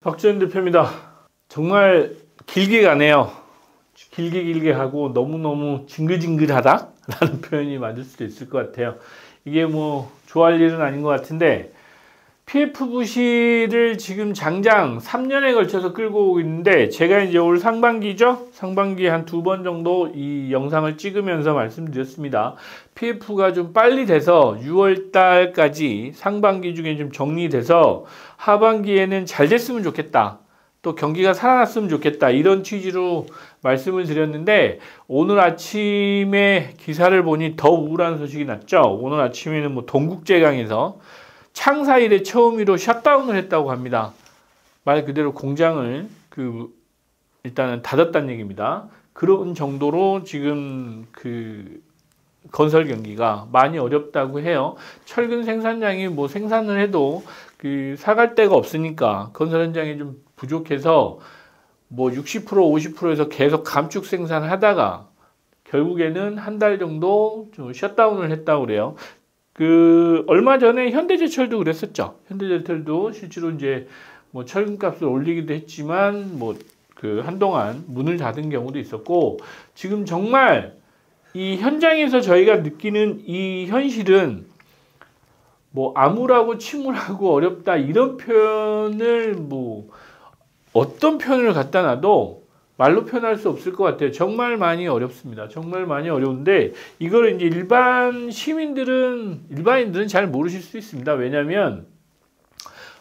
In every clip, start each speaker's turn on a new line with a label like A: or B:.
A: 박지원 대표입니다. 정말 길게 가네요. 길게 하고 너무너무 징글징글하다 라는 표현이 맞을 수도 있을 것 같아요. 이게 뭐 좋아할 일은 아닌 것 같은데, PF 부실을 지금 장장 3년에 걸쳐서 끌고 오고 있는데, 제가 이제 올 상반기죠? 상반기에 한 2번 정도 이 영상을 찍으면서 말씀드렸습니다. PF가 좀 빨리 돼서 6월 달까지 상반기 중에 좀 정리돼서 하반기에는 잘 됐으면 좋겠다. 또 경기가 살아났으면 좋겠다. 이런 취지로 말씀을 드렸는데, 오늘 아침에 기사를 보니 더 우울한 소식이 났죠. 오늘 아침에는 뭐 동국제강에서 창사 이래 처음으로 셧다운을 했다고 합니다. 말 그대로 공장을 일단은 닫았다는 얘기입니다. 그런 정도로 지금 건설 경기가 많이 어렵다고 해요. 철근 생산량이 뭐 생산을 해도 사갈 데가 없으니까 건설 현장이 좀 부족해서 뭐 60% 50%에서 계속 감축 생산을 하다가 결국에는 한 달 정도 좀 셧다운을 했다고 그래요. 얼마 전에 현대제철도 그랬었죠. 현대제철도 실제로 이제 뭐 철근값을 올리기도 했지만 한동안 문을 닫은 경우도 있었고, 지금 정말 이 현장에서 저희가 느끼는 이 현실은 뭐 암울하고 침울하고 어렵다 이런 표현을 어떤 표현을 갖다 놔도 말로 표현할 수 없을 것 같아요. 정말 많이 어렵습니다. 정말 많이 어려운데, 이걸 이제 일반인들은 잘 모르실 수 있습니다. 왜냐면,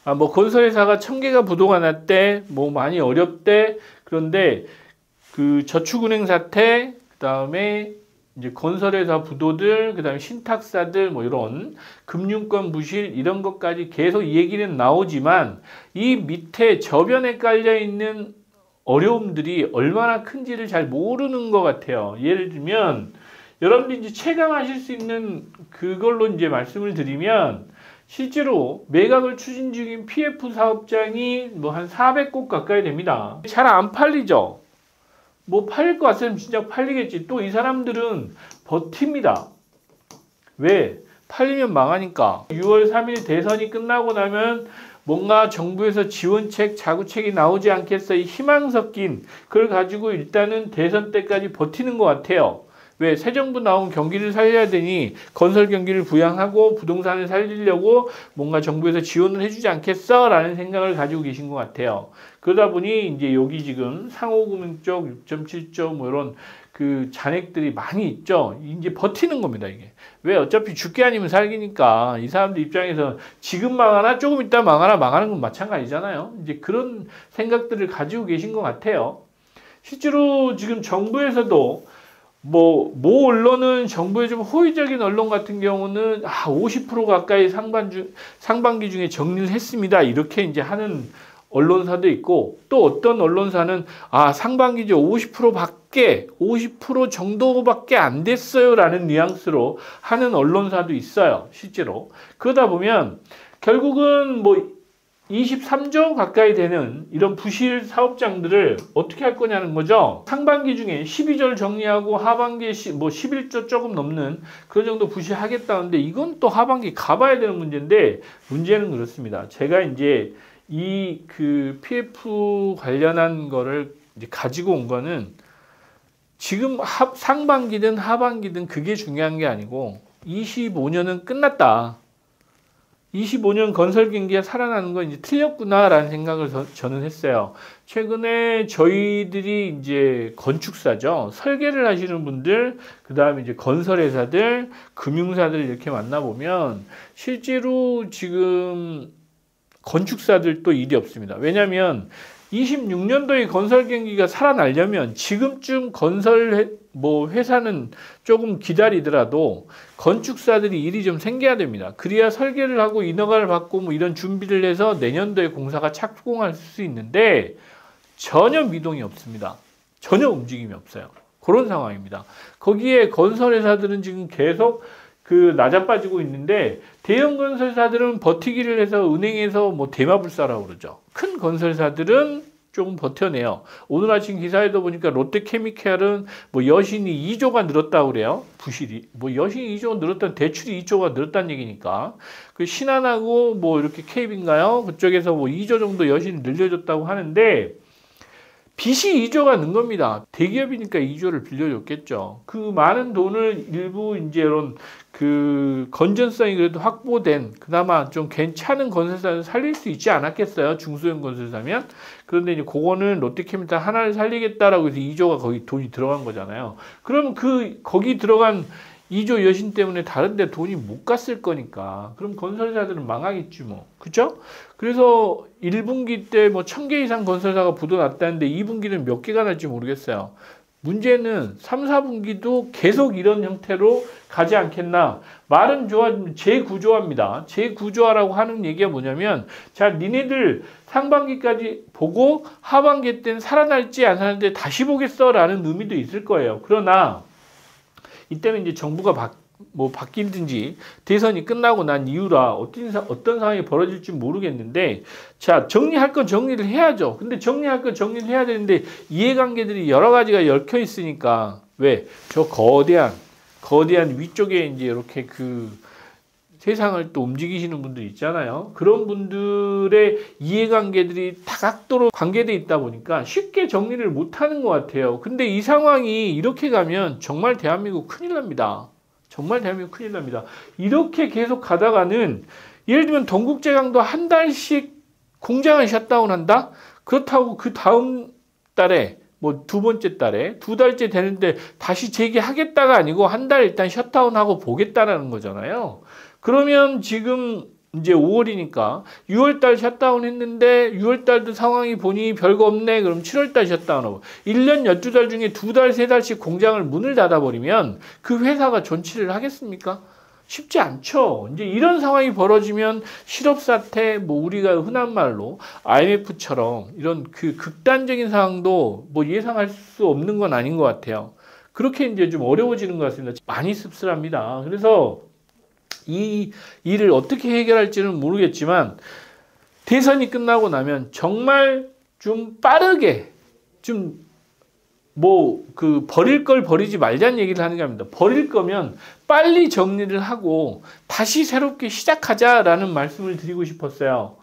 A: 건설회사가 1000개가 부도가 났대, 많이 어렵대. 그런데 저축은행 사태, 그 다음에 이제 건설회사 부도들, 그 다음에 신탁사들, 이런 금융권 부실, 이런 것까지 계속 이 얘기는 나오지만, 이 밑에 저변에 깔려있는 어려움들이 얼마나 큰지를 잘 모르는 것 같아요. 예를 들면, 여러분들이 이제 체감하실 수 있는 그걸로 이제 말씀을 드리면, 실제로 매각을 추진 중인 PF 사업장이 한 400곳 가까이 됩니다. 잘 안 팔리죠? 팔릴 것 같으면 진짜 팔리겠지. 또 이 사람들은 버팁니다. 왜? 팔리면 망하니까. 6월 3일 대선이 끝나고 나면 뭔가 정부에서 지원책, 자구책이 나오지 않겠어. 이 희망 섞인 그걸 가지고 일단은 대선 때까지 버티는 것 같아요. 왜? 새 정부 나오면 경기를 살려야 되니 건설 경기를 부양하고 부동산을 살리려고 뭔가 정부에서 지원을 해주지 않겠어? 라는 생각을 가지고 계신 것 같아요. 그러다 보니 이제 여기 지금 상호금융 쪽 6.7조 이런 잔액들이 많이 있죠. 이제 버티는 겁니다, 이게. 왜? 어차피 죽기 아니면 살기니까 이 사람들 입장에서 지금 망하나 조금 있다 망하는 건 마찬가지잖아요. 이제 그런 생각들을 가지고 계신 것 같아요. 실제로 지금 정부에서도 모 언론은 정부의 좀 호의적인 언론 같은 경우는 50% 가까이 상반기 중에 정리를 했습니다. 이렇게 이제 하는 언론사도 있고, 또 어떤 언론사는 상반기 중 50% 정도밖에 안 됐어요 라는 뉘앙스로 하는 언론사도 있어요. 실제로. 그러다 보면 결국은 23조 가까이 되는 이런 부실 사업장들을 어떻게 할 거냐는 거죠. 상반기 중에 12조를 정리하고 하반기에 11조 조금 넘는 그런 정도 부실하겠다는데, 이건 또 하반기 가봐야 되는 문제인데, 문제는 그렇습니다. 제가 이제 PF 관련한 거를 이제 가지고 온 거는 지금 상반기든 하반기든 그게 중요한 게 아니고 25년은 끝났다. 25년 건설 경기가 살아나는 건 이제 틀렸구나라는 생각을 저는 했어요. 최근에 저희들이 이제 건축사죠. 설계를 하시는 분들, 그 다음에 이제 건설회사들, 금융사들 이렇게 만나보면 실제로 지금 건축사들도 일이 없습니다. 왜냐하면 26년도에 건설 경기가 살아나려면 지금쯤 회사는 조금 기다리더라도 건축사들이 일이 좀 생겨야 됩니다. 그래야 설계를 하고 인허가를 받고 이런 준비를 해서 내년도에 공사가 착공할 수 있는데 전혀 미동이 없습니다. 전혀 움직임이 없어요. 그런 상황입니다. 거기에 건설회사들은 지금 계속 낮아빠지고 있는데, 대형 건설사들은 버티기를 해서 은행에서 대마불사라고 그러죠. 큰 건설사들은 조금 버텨내요. 오늘 아침 기사에도 보니까 롯데케미칼은 뭐 여신이 2조가 늘었다고 그래요. 부실이. 뭐 여신이 2조가 늘었다는 대출이 2조가 늘었다는 얘기니까. 그 신한하고 뭐 이렇게 KB인가요? 그쪽에서 뭐 2조 정도 여신이 늘려줬다고 하는데 빚이 2조가 는 겁니다. 대기업이니까 2조를 빌려줬겠죠. 그 많은 돈을 일부 이제 이런 그 건전성이 그래도 확보된 그나마 좀 괜찮은 건설사를 살릴 수 있지 않았겠어요. 중소형 건설사면. 그런데 이제 그거는 롯데케미칼 하나를 살리겠다라고 해서 2조가 거기 돈이 들어간 거잖아요. 그럼 거기 들어간 2조 여신 때문에 다른 데 돈이 못 갔을 거니까. 그럼 건설사들은 망하겠지 뭐. 그죠? 그래서 1분기 때 뭐 1000개 이상 건설사가 부도 났다는데 2분기는 몇 개가 날지 모르겠어요. 문제는 3, 4분기도 계속 이런 형태로 가지 않겠나. 말은 재구조화입니다. 재구조화라고 하는 얘기가 뭐냐면 자, 니네들 상반기까지 보고 하반기 때는 살아날지 안 살아날지 다시 보겠어 라는 의미도 있을 거예요. 그러나 이때는 이제 정부가 바뀌든지 대선이 끝나고 난 이후라 어떤 상황이 벌어질지 모르겠는데 자, 정리할 건 정리를 해야죠. 근데 정리할 건 정리를 해야 되는데 이해관계들이 여러 가지가 얽혀 있으니까 왜? 저 거대한 위쪽에 이제 이렇게 그 세상을 또 움직이시는 분들 있잖아요. 그런 분들의 이해관계들이 다각도로 관계돼 있다 보니까 쉽게 정리를 못하는 것 같아요. 근데 이 상황이 이렇게 가면 정말 대한민국 큰일 납니다. 정말 대한민국 큰일 납니다. 이렇게 계속 가다가는 예를 들면 동국제강도 한 달씩 공장을 셧다운한다? 그렇다고 그 다음 달에 뭐 두 번째 달에 2달째 되는데 다시 재개하겠다가 아니고 한 달 일단 셧다운하고 보겠다라는 거잖아요. 그러면 지금 이제 5월이니까 6월달 셧다운 했는데 6월달도 상황이 보니 별거 없네. 그럼 7월달 셧다운하고 1년 12달 중에 2달, 3달씩 공장을 문을 닫아버리면 그 회사가 존치를 하겠습니까? 쉽지 않죠. 이제 이런 상황이 벌어지면 실업사태, 뭐 우리가 흔한 말로 IMF처럼 이런 그 극단적인 상황도 뭐 예상할 수 없는 건 아닌 것 같아요. 그렇게 이제 좀 어려워지는 것 같습니다. 많이 씁쓸합니다. 그래서 이 일을 어떻게 해결할지는 모르겠지만 대선이 끝나고 나면 정말 좀 빠르게 좀 뭐 그 버릴 걸 버리지 말자는 얘기를 하는 게 아닙니다. 버릴 거면 빨리 정리를 하고 다시 새롭게 시작하자라는 말씀을 드리고 싶었어요.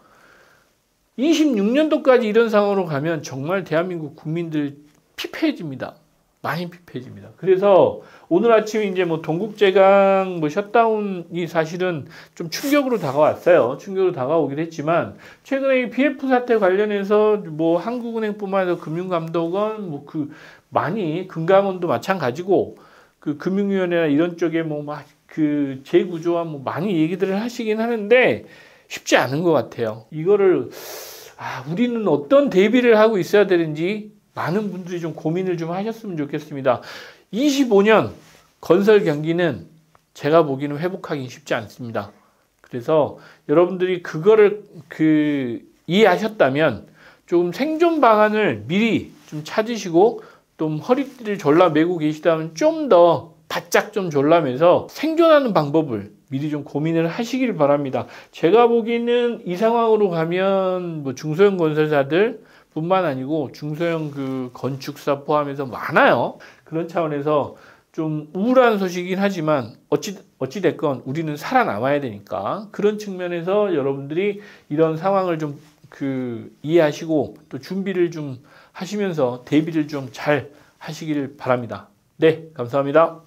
A: 26년도까지 이런 상황으로 가면 정말 대한민국 국민들 피폐해집니다. 많이 피폐해집니다. 그래서 오늘 아침에 이제 뭐 동국제강 뭐 셧다운이 사실은 좀 충격으로 다가왔어요. 충격으로 다가오긴 했지만 최근에 이 BF 사태 관련해서 뭐 한국은행뿐만 아니라 금융감독원 뭐 그 많이 금감원도 마찬가지고 그 금융위원회나 이런 쪽에 뭐 막 그 재구조화 뭐 많이 얘기들을 하시긴 하는데 쉽지 않은 것 같아요. 이거를 우리는 어떤 대비를 하고 있어야 되는지 많은 분들이 좀 고민을 좀 하셨으면 좋겠습니다. 25년 건설 경기는 제가 보기에는 회복하기 쉽지 않습니다. 그래서 여러분들이 그거를 이해하셨다면 조금 생존 방안을 미리 좀 찾으시고 좀 허리띠를 졸라매고 계시다면 좀 더 바짝 좀 졸라매서 생존하는 방법을 미리 좀 고민을 하시길 바랍니다. 제가 보기에는 이 상황으로 가면 뭐 중소형 건설사들 뿐만 아니고 중소형 그 건축사 포함해서 많아요. 그런 차원에서 좀 우울한 소식이긴 하지만 어찌됐건 우리는 살아남아야 되니까 그런 측면에서 여러분들이 이런 상황을 좀 이해하시고 또 준비를 좀 하시면서 대비를 좀 잘 하시길 바랍니다. 네, 감사합니다.